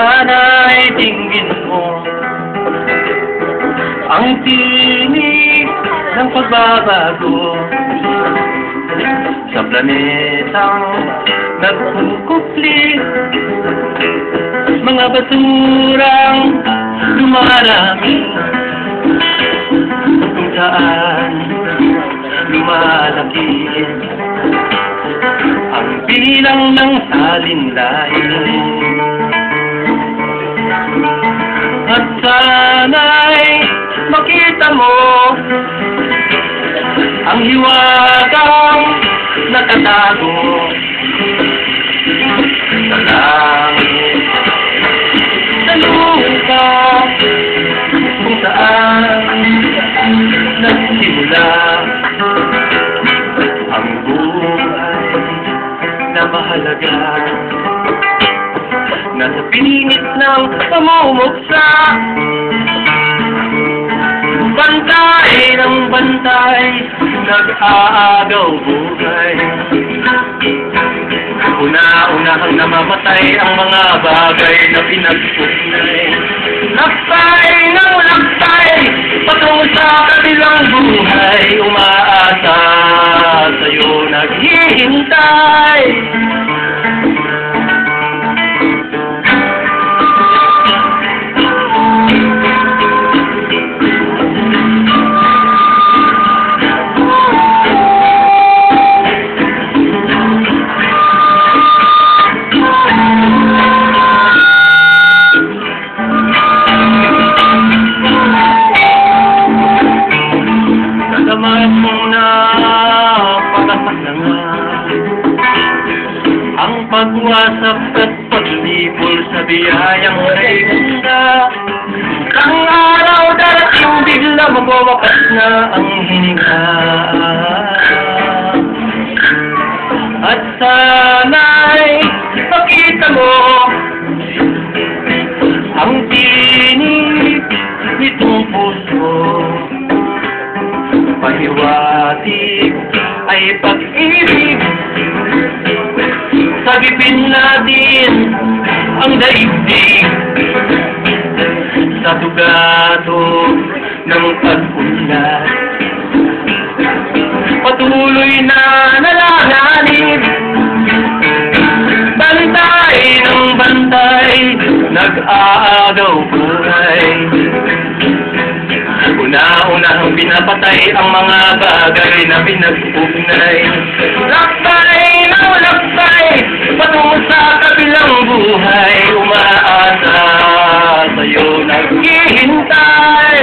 sana'y dinggin mo ang tinig ng pagbabago sa planetang nagkukupli, mga basurang dumarami kung saan lumalaki ang bilang ng salinlain. At sana'y makita mo ang hiwagang nakatago sa langit, sa lupa, kung saan nagsimula ang buhay na mahalaga, nasa pingit ng pamumuksa. Bantay ng bantay, nag-aagaw buhay. Una-unahang namamatay ang mga bagay na pinag-ugnay. Laktay ng laktay, patungo sa kabilang buhay. Umaasa sa'yo, naghihintay. Ang pagwasap at paglibol sa biyayang naibunda, ang araw darating bigla magwawakas na ang hininga. At sana'y makita mo ang tinig nitong puso, pahiwatig ay pag-ibig. Sagipin natin ang daigdig sa tugato ng pag-unlad. Patuloy na nalanganib, bantay ng bantay, nag-aagaw buhay. Una-unahang pinapatay ang mga bagay na pinag-ugnay. Lakbay ng lakbay, patungo sa kabilang buhay. Umaasa sa'yo, naghihintay.